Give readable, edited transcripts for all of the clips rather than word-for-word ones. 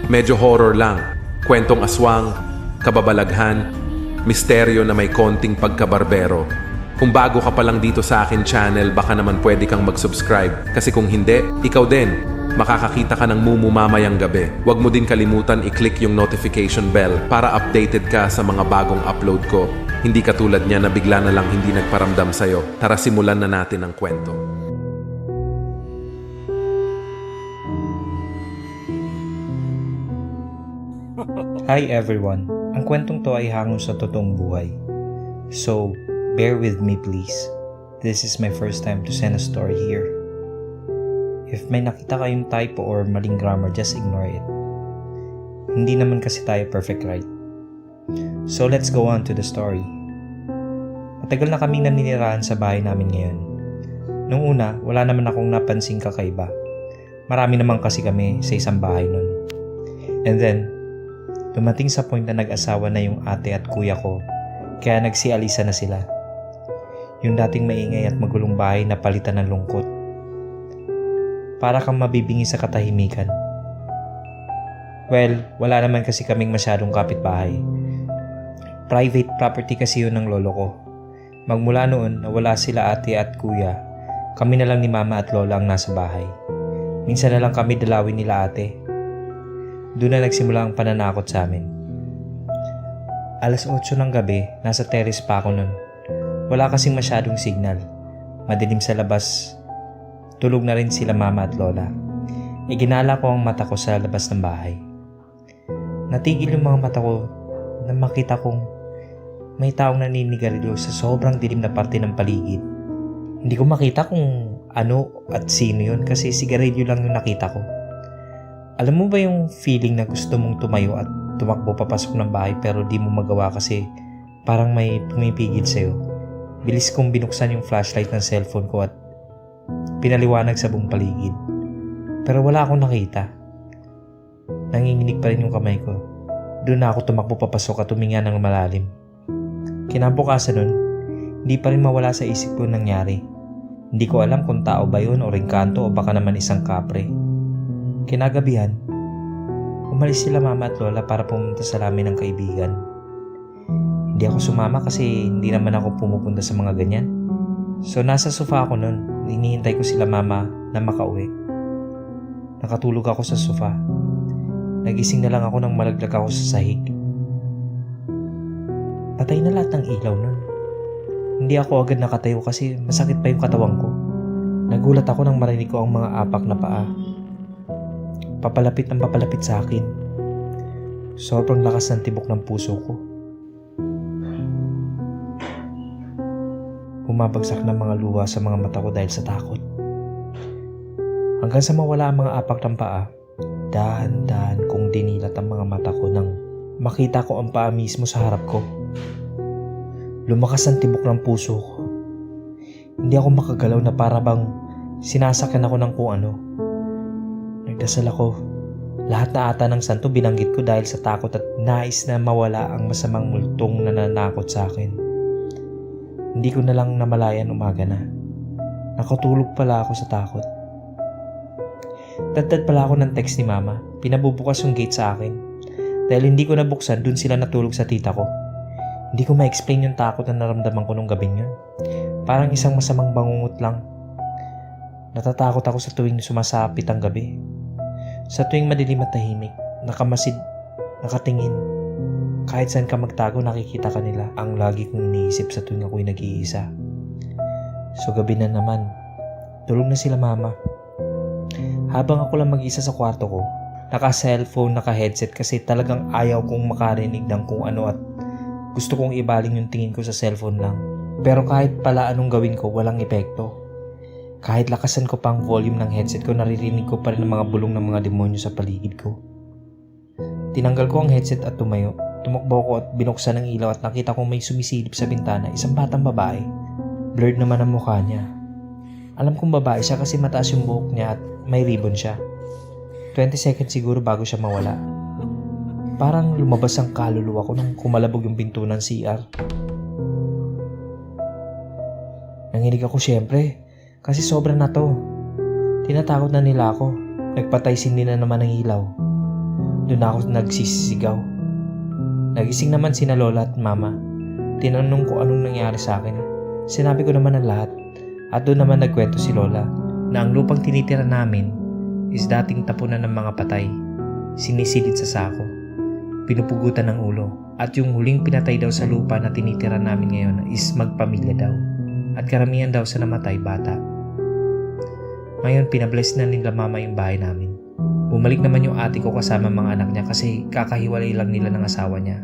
Medyo horror lang. Kwentong aswang, kababalaghan, misteryo na may konting pagkabarbero. Kung bago ka pa lang dito sa akin channel, baka naman pwede kang mag-subscribe. Kasi kung hindi, ikaw din, makakakita ka ng Mumu mamayang gabi. Huwag mo din kalimutan i-click yung notification bell para updated ka sa mga bagong upload ko. Hindi katulad niya na bigla na lang hindi nagparamdam sa'yo. Tara simulan na natin ang kwento. Hi everyone! Ang kwentong to ay hango sa totoong buhay. So, bear with me please. This is my first time to send a story here. If may nakita kayong typo or maling grammar, just ignore it. Hindi naman kasi tayo perfect, right? So let's go on to the story. Matagal na kaming naninirahan sa bahay namin ngayon. Nung una, wala naman akong napansing kakaiba. Marami naman kasi kami sa isang bahay nun. And then, dumating sa point na nag-asawa na yung ate at kuya ko, kaya nagsialisa na sila. Yung dating maingay at magulong bahay na palitan ng lungkot. Para kang mabibingi sa katahimikan. Well, wala naman kasi kaming masyadong kapitbahay. Private property kasi yun ng lolo ko. Magmula noon na wala sila ate at kuya, kami na lang ni mama at lola ang nasa bahay. Minsan na lang kami dalawin nila ate. Doon na nagsimula ang pananakot sa amin. Alas 8 ng gabi, nasa terrace pa ako nun. Wala kasing masyadong signal. Madilim sa labas. Tulog na rin sila mama at lola. Iginala ko ang mata ko sa labas ng bahay. Natigil yung mga mata ko na makita kong may taong naninigarilyo sa sobrang dilim na parte ng paligid. Hindi ko makita kung ano at sino yun kasi sigarilyo lang yung nakita ko. Alam mo ba yung feeling na gusto mong tumayo at tumakbo papasok ng bahay pero di mo magawa kasi parang may pumipigil sa'yo? Bilis kong binuksan yung flashlight ng cellphone ko at pinaliwanag sa buong paligid. Pero wala akong nakita. Nanginginig pa rin yung kamay ko. Doon na ako tumakbo papasok at tuminga ng malalim. Kinabukasan nun, hindi pa rin mawala sa isip ko nangyari. Hindi ko alam kung tao ba yun o ringkanto o baka naman isang kapre. Kinagabihan, umalis sila mama at lola para pumunta sa lamin ng kaibigan. Hindi ako sumama kasi hindi naman ako pumupunta sa mga ganyan. So nasa sofa ako nun, hinihintay ko sila mama na makauwi. Nakatulog ako sa sofa. Nagising na lang ako nang malaglag ako sa sahig. Patay na lahat ng ilaw nun. Hindi ako agad nakatayo kasi masakit pa yung katawan ko. Nagulat ako nang marinig ko ang mga apak na paa. Papalapit ng papalapit sa akin. Sobrang lakas ng tibok ng puso ko. Bumabagsak ng mga luha sa mga mata ko dahil sa takot. Hanggang sa mawala ang mga apak ng paa, dahan-dahan kong dinilat ang mga mata ko nang makita ko ang paa mismo sa harap ko. Lumakas ang tibok ng puso ko. Hindi ako makagalaw na para bang sinasakyan ako ng kung ano. Nagdasal ako. Lahat na ata ng santo binanggit ko dahil sa takot at nais na mawala ang masamang multong nananakot sa akin. Hindi ko na lang namalayan umaga na. Nakatulog pala ako sa takot. Tagtad pala ako ng text ni mama. Pinabubukas yung gate sa akin. Dahil hindi ko nabuksan, dun sila natulog sa tita ko. Hindi ko ma-explain yung takot na naramdaman ko nung gabing yun. Parang isang masamang bangungot lang. Natatakot ako sa tuwing sumasapit ang gabi. Sa tuwing madilim at tahimik, nakamasid, nakatingin. Kahit saan ka magtago, nakikita ka nila. Ang lagi kong iniisip sa tuwing ako'y nag-iisa. So gabi na naman. Tulog na sila mama. Habang ako lang mag-isa sa kwarto ko, naka-cellphone, naka-headset kasi talagang ayaw kong makarinig ng kung ano at gusto kong ibaling yung tingin ko sa cellphone lang. Pero kahit pala anong gawin ko, walang epekto. Kahit lakasan ko pa ang volume ng headset ko, naririnig ko pa rin ang mga bulong ng mga demonyo sa paligid ko. Tinanggal ko ang headset at tumayo. Tumakbo ko at binuksan ang ilaw at nakita kong may sumisilip sa bintana, isang batang babae. Blurred naman ang mukha niya. Alam kong babae siya kasi mataas yung buhok niya at may ribbon siya. 20 seconds siguro bago siya mawala. Parang lumabas ang kaluluwa ko nung kumalabog yung pinto ng CR. Nanginig ako syempre, kasi sobra na to. Tinatakot na nila ako. Nagpatay sindi na naman ng ilaw. Doon ako nagsisisigaw. Nagising naman sina lola at mama. Tinanong ko anong nangyari sa akin. Sinabi ko naman ang lahat. At doon naman nagkwento si lola na ang lupang tinitira namin is dating tapunan ng mga patay. Sinisilid sa sako. Pinupugutan ng ulo. At yung huling pinatay daw sa lupa na tinitira namin ngayon is magpamilya daw. At karamihan daw sa namatay bata. Ngayon pinabless na nila mama yung bahay namin. Bumalik naman yung ate ko kasama mga anak niya kasi kakahiwalay lang nila ng asawa niya.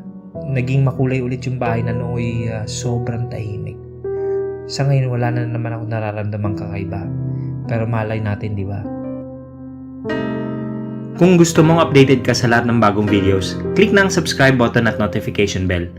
Naging makulay ulit yung bahay na nooy sobrang tahimik. Sa ngayon wala na naman ako nararamdamang kakaiba. Pero malay natin, di ba? Kung gusto mong updated ka sa lahat ng bagong videos, click na ang subscribe button at notification bell